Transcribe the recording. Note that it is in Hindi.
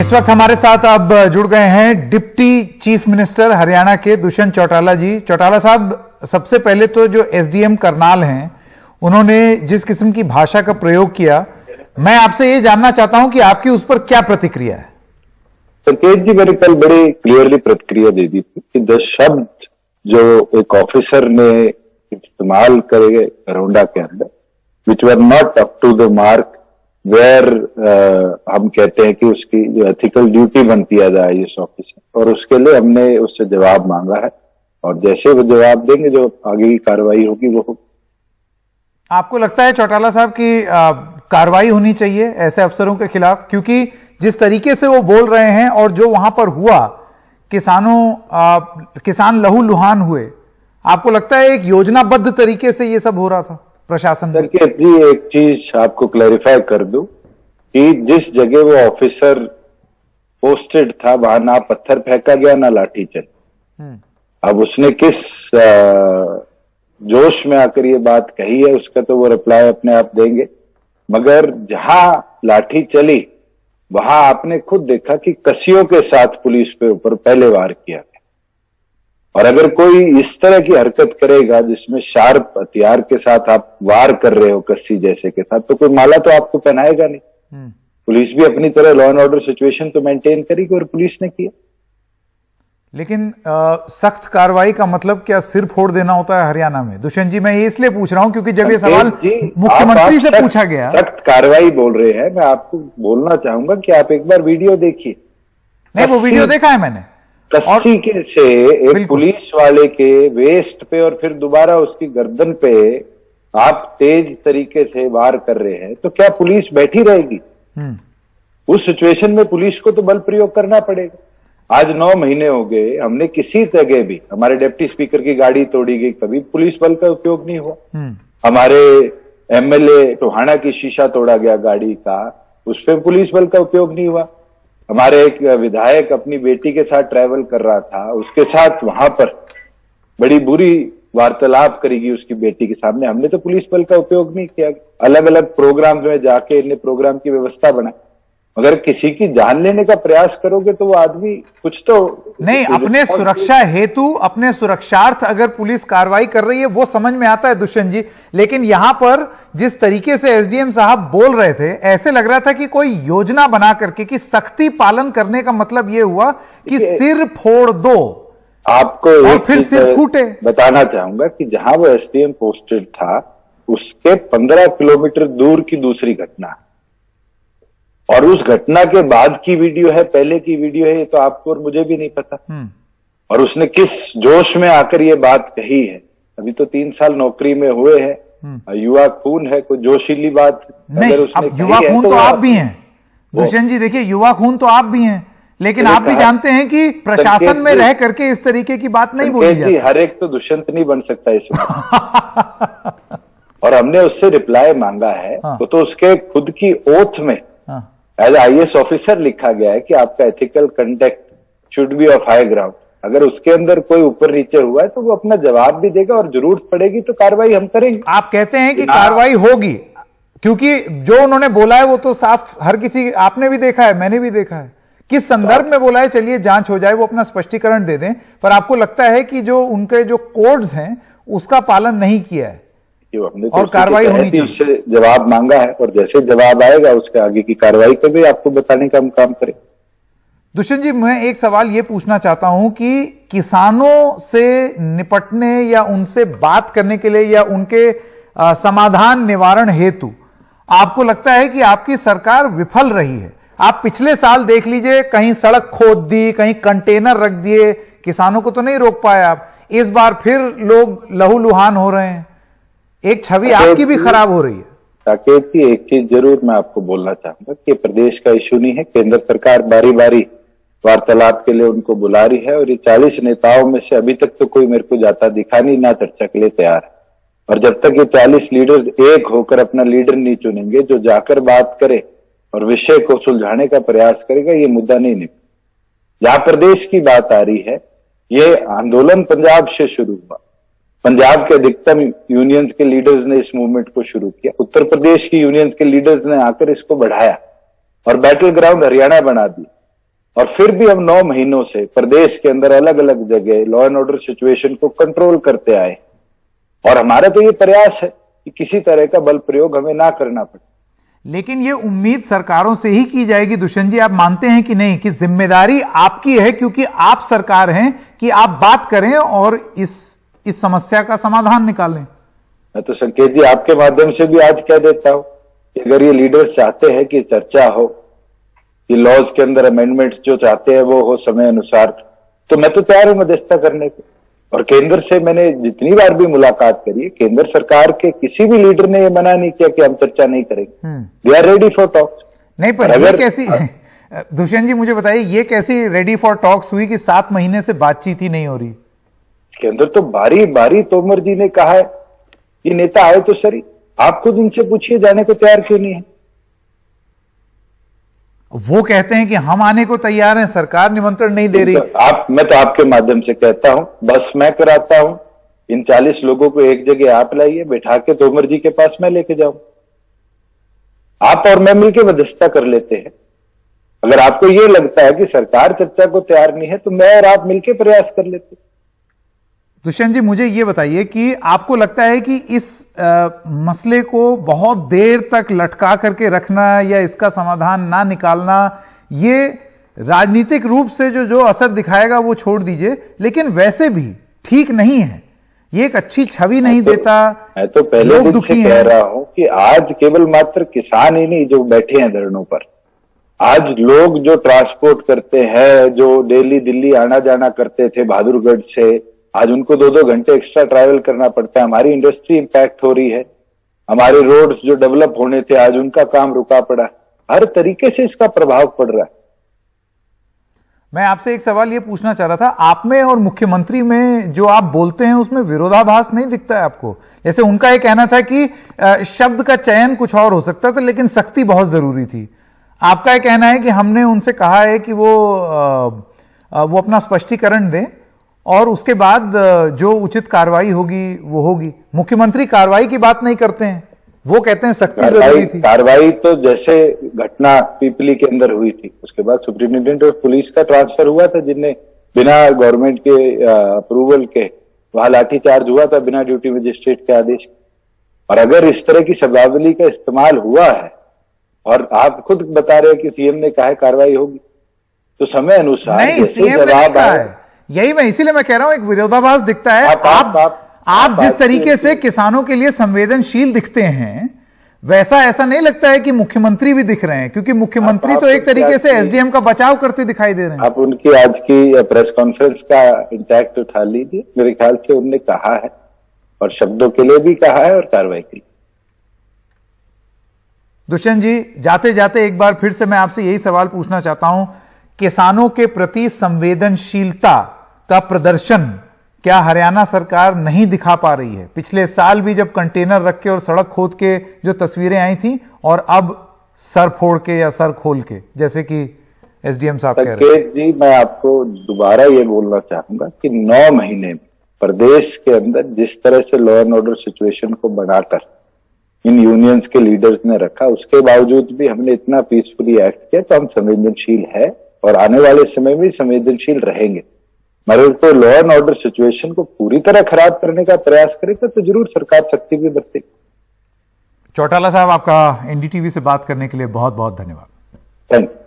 इस वक्त हमारे साथ अब जुड़ गए हैं डिप्टी चीफ मिनिस्टर हरियाणा के दुष्यंत चौटाला जी। चौटाला साहब, सबसे पहले तो जो एसडीएम करनाल हैं, उन्होंने जिस किस्म की भाषा का प्रयोग किया, मैं आपसे ये जानना चाहता हूं कि आपकी उस पर क्या प्रतिक्रिया है। संकेत जी, मैंने कल बड़ी क्लियरली प्रतिक्रिया दे दी थी कि 10 शब्द जो एक ऑफिसर ने इस्तेमाल करे रोंडा के अंदर, which were not up to the mark, where हम कहते हैं कि उसकी जो एथिकल ड्यूटी बनती है आईएएस ऑफिसर, और उसके लिए हमने उससे जवाब मांगा है और जैसे वो जवाब देंगे जो आगे की कार्रवाई होगी वो होगी। आपको लगता है चौटाला साहब की कार्रवाई होनी चाहिए ऐसे अफसरों के खिलाफ, क्योंकि जिस तरीके से वो बोल रहे हैं और जो वहां पर हुआ, किसान लहूलुहान हुए, आपको लगता है एक योजनाबद्ध तरीके से ये सब हो रहा था प्रशासन में? संकेत जी, एक चीज आपको क्लैरिफाई कर दूं कि जिस जगह वो ऑफिसर पोस्टेड था वहां ना पत्थर फेंका गया ना लाठी चली। अब उसने किस जोश में आकर ये बात कही है उसका तो वो रिप्लाई अपने आप देंगे, मगर जहां लाठी चली वहां आपने खुद देखा कि कसियों के साथ पुलिस पे ऊपर पहले वार किया गया। और अगर कोई इस तरह की हरकत करेगा जिसमें शार्प हथियार के साथ आप वार कर रहे हो कस्सी जैसे के साथ, तो कोई माला तो आपको पहनाएगा नहीं। पुलिस भी अपनी तरह लॉ एंड ऑर्डर सिचुएशन तो मेंटेन करेगी और पुलिस ने किया। लेकिन सख्त कार्रवाई का मतलब क्या सिर फोड़ देना होता है हरियाणा में? दुष्यंत जी, मैं ये इसलिए पूछ रहा हूं क्योंकि जब ये सवाल मुख्यमंत्री से पूछा गया, सख्त कार्रवाई बोल रहे हैं, मैं आपको बोलना चाहूंगा कि आप एक बार वीडियो देखिए। नहीं, वो वीडियो देखा है मैंने। कस्सी के से एक पुलिस वाले के वेस्ट पे और फिर दोबारा उसकी गर्दन पे आप तेज तरीके से वार कर रहे हैं, तो क्या पुलिस बैठी रहेगी? उस सिचुएशन में पुलिस को तो बल प्रयोग करना पड़ेगा। आज 9 महीने हो गए, हमने किसी जगह भी, हमारे डिप्टी स्पीकर की गाड़ी तोड़ी गई, कभी पुलिस बल का उपयोग नहीं हुआ। हमारे एमएलए टोहाना की शीशा तोड़ा गया गाड़ी का, उस पर पुलिस बल का उपयोग नहीं हुआ। हमारे एक विधायक अपनी बेटी के साथ ट्रैवल कर रहा था, उसके साथ वहां पर बड़ी बुरी वार्तालाप करेगी उसकी बेटी के सामने, हमने तो पुलिस बल का उपयोग नहीं किया। अलग अलग प्रोग्राम में जाके इन्हें प्रोग्राम की व्यवस्था बनाई। अगर किसी की जान लेने का प्रयास करोगे तो वो आदमी कुछ तो नहीं, अपने सुरक्षा हेतु, अपने सुरक्षार्थ अगर पुलिस कार्रवाई कर रही है वो समझ में आता है दुष्यंत जी, लेकिन यहां पर जिस तरीके से एसडीएम साहब बोल रहे थे, ऐसे लग रहा था कि कोई योजना बना करके कि सख्ती पालन करने का मतलब ये हुआ कि सिर फोड़ दो आपको और फिर सिर फूटे। बताना चाहूंगा कि जहां वो एसडीएम पोस्टेड था उसके 15 किलोमीटर दूर की दूसरी घटना, और उस घटना के बाद की वीडियो है, पहले की वीडियो है, ये तो आपको और मुझे भी नहीं पता। और उसने किस जोश में आकर ये बात कही है। अभी तो 3 साल नौकरी में हुए हैं, युवा खून है, कोई जोशीली बात नहीं। अगर उसने अब युवा खून तो आप भी हैं दुष्यंत जी, देखिए युवा खून तो आप भी हैं, लेकिन आप भी जानते हैं कि प्रशासन में रह करके इस तरीके की बात नहीं बोली जाती। हर एक तो दुष्यंत नहीं बन सकता इसमें। और हमने उससे रिप्लाई मांगा है, तो उसके खुद की ओथ में एज आईएएस ऑफिसर लिखा गया है कि आपका ethical conduct should be of high ground. अगर उसके अंदर कोई ऊपर नीचे हुआ है तो वो अपना जवाब भी देगा और जरूरत पड़ेगी तो कार्रवाई हम करेंगे। आप कहते हैं कि कार्रवाई होगी, क्योंकि जो उन्होंने बोला है वो तो साफ हर किसी, आपने भी देखा है, मैंने भी देखा है, किस संदर्भ में बोला है, चलिए जांच हो जाए, वो अपना स्पष्टीकरण दे दें। पर आपको लगता है कि जो उनके जो कोड्स हैं उसका पालन नहीं किया है और कार्रवाई होनी चाहिए। उससे जवाब मांगा है और जैसे जवाब आएगा उसके आगे की कार्रवाई का भी आपको बताने का हम काम करें। दुष्यंत जी, मैं एक सवाल ये पूछना चाहता हूं कि किसानों से निपटने या उनसे बात करने के लिए या उनके समाधान निवारण हेतु आपको लगता है कि आपकी सरकार विफल रही है? आप पिछले साल देख लीजिए, कहीं सड़क खोद दी, कहीं कंटेनर रख दिए, किसानों को तो नहीं रोक पाए आप। इस बार फिर लोग लहूलुहान हो रहे हैं, एक छवि आपकी भी खराब हो रही है। साकेत जी, एक चीज जरूर मैं आपको बोलना चाहूंगा कि प्रदेश का इशू नहीं है। केंद्र सरकार बारी बारी वार्तालाप के लिए उनको बुला रही है और ये 40 नेताओं में से अभी तक तो कोई मेरे को जाता दिखा नहीं, ना चर्चा के लिए तैयार है। और जब तक ये 40 लीडर्स एक होकर अपना लीडर नहीं चुनेंगे जो जाकर बात करे और विषय को सुलझाने का प्रयास करेगा, ये मुद्दा नहीं निपटेगा। जहां प्रदेश की बात आ रही है, ये आंदोलन पंजाब से शुरू हुआ, पंजाब के अधिकतम यूनियंस के लीडर्स ने इस मूवमेंट को शुरू किया, उत्तर प्रदेश की यूनियंस के लीडर्स ने आकर इसको बढ़ाया और बैटल ग्राउंड हरियाणा बना दी। और फिर भी हम 9 महीनों से प्रदेश के अंदर अलग अलग जगह लॉ एंड ऑर्डर सिचुएशन को कंट्रोल करते आए। और हमारा तो ये प्रयास है कि किसी तरह का बल प्रयोग हमें ना करना पड़े। लेकिन ये उम्मीद सरकारों से ही की जाएगी दुष्यंत जी, आप मानते हैं कि नहीं कि जिम्मेदारी आपकी है क्योंकि आप सरकार हैं कि आप बात करें और इस समस्या का समाधान निकालें? मैं तो संकेत जी आपके माध्यम से भी आज कह देता हूं कि अगर ये लीडर्स चाहते हैं कि चर्चा हो, कि लॉज के अंदर अमेंडमेंट्स जो चाहते हैं वो हो समय अनुसार, तो मैं तो तैयार हूं मध्यस्थता करने को। और केंद्र से मैंने जितनी बार भी मुलाकात करी है, केंद्र सरकार के किसी भी लीडर ने ये मना नहीं किया कि हम चर्चा नहीं करेंगे। We are ready for talks. नहीं, पर अगर कैसी दुष्यंत जी मुझे बताइए, ये कैसी रेडी फॉर टॉक्स हुई कि 7 महीने से बातचीत ही नहीं हो रही? केंद्र तो बारी बारी तोमर जी ने कहा है कि नेता आए तो सही, आप खुद उनसे पूछिए जाने को तैयार क्यों नहीं है। वो कहते हैं कि हम आने को तैयार हैं, सरकार निमंत्रण नहीं दे रही। मैं तो आपके माध्यम से कहता हूं, बस मैं कराता हूं, इन 40 लोगों को एक जगह आप लाइए, बैठा के तोमर जी के पास मैं लेके जाऊं, आप और मैं मिलकर मध्यस्थता कर लेते हैं। अगर आपको ये लगता है कि सरकार चर्चा को तैयार नहीं है तो मैं और आप मिलकर प्रयास कर लेते। दुष्यंत जी मुझे ये बताइए कि आपको लगता है कि इस मसले को बहुत देर तक लटका करके रखना या इसका समाधान ना निकालना, ये राजनीतिक रूप से जो असर दिखाएगा वो छोड़ दीजिए, लेकिन वैसे भी ठीक नहीं है, ये एक अच्छी छवि नहीं देता। मैं तो पहले दिन से कह रहा हूं कि आज केवल मात्र किसान ही नहीं जो बैठे हैं धरनों पर, आज लोग जो ट्रांसपोर्ट करते हैं, जो डेली दिल्ली आना जाना करते थे बहादुरगढ़ से, आज उनको 2-2 घंटे एक्स्ट्रा ट्रैवल करना पड़ता है। हमारी इंडस्ट्री इंपैक्ट हो रही है, हमारे रोड्स जो डेवलप होने थे आज उनका काम रुका पड़ा। हर तरीके से इसका प्रभाव पड़ रहा है। मैं आपसे एक सवाल ये पूछना चाह रहा था, आप में और मुख्यमंत्री में जो आप बोलते हैं उसमें विरोधाभास नहीं दिखता है आपको? जैसे उनका ये कहना था कि शब्द का चयन कुछ और हो सकता था लेकिन सख्ती बहुत जरूरी थी। आपका ये कहना है कि हमने उनसे कहा है कि वो अपना स्पष्टीकरण दें और उसके बाद जो उचित कार्रवाई होगी वो होगी। मुख्यमंत्री कार्रवाई की बात नहीं करते हैं, वो कहते हैं सख्ती जरूरी थी। कार्रवाई तो जैसे घटना पीपली के अंदर हुई थी, उसके बाद सुप्रिंटेंडेंट ऑफ पुलिस का ट्रांसफर हुआ था, जिनने बिना गवर्नमेंट के अप्रूवल के वहां लाठीचार्ज हुआ था बिना ड्यूटी मजिस्ट्रेट के आदेश। और अगर इस तरह की शब्दावली का इस्तेमाल हुआ है और आप खुद बता रहे हैं कि सीएम ने कहा है कार्रवाई होगी, तो समय अनुसार जैसे जवाब आए, यही मैं इसीलिए मैं कह रहा हूं एक विरोधाभास दिखता है। आप जिस तरीके से किसानों के लिए संवेदनशील दिखते हैं वैसा ऐसा नहीं लगता है कि मुख्यमंत्री भी दिख रहे हैं, क्योंकि मुख्यमंत्री तो एक तरीके से एसडीएम का बचाव करते दिखाई दे रहे हैं। आप उनकी आज की प्रेस कॉन्फ्रेंस का इंटैक्ट उठा लीजिए, मेरे ख्याल से उन्होंने कहा है और शब्दों के लिए भी कहा है और कार्रवाई के लिए। दुष्यंत जी जाते जाते एक बार फिर से मैं आपसे यही सवाल पूछना चाहता हूं, किसानों के प्रति संवेदनशीलता का प्रदर्शन क्या हरियाणा सरकार नहीं दिखा पा रही है? पिछले साल भी जब कंटेनर रख के और सड़क खोद के जो तस्वीरें आई थी, और अब सर फोड़ के या सर खोल के, जैसे कि एसडीएम साहब कह रहे हैं। जी मैं आपको दोबारा ये बोलना चाहूंगा कि 9 महीने में प्रदेश के अंदर जिस तरह से लॉ एंड ऑर्डर सिचुएशन को बनाकर इन यूनियंस के लीडर्स ने रखा, उसके बावजूद भी हमने इतना पीसफुली एक्ट किया, तो हम संवेदनशील है और आने वाले समय में संवेदनशील रहेंगे। मगर तो लॉ एंड ऑर्डर सिचुएशन को पूरी तरह खराब करने का प्रयास करेगा तो जरूर सरकार सख्ती भी बरतेगी। चौटाला साहब, आपका एनडीटीवी से बात करने के लिए बहुत बहुत धन्यवाद। Thank you.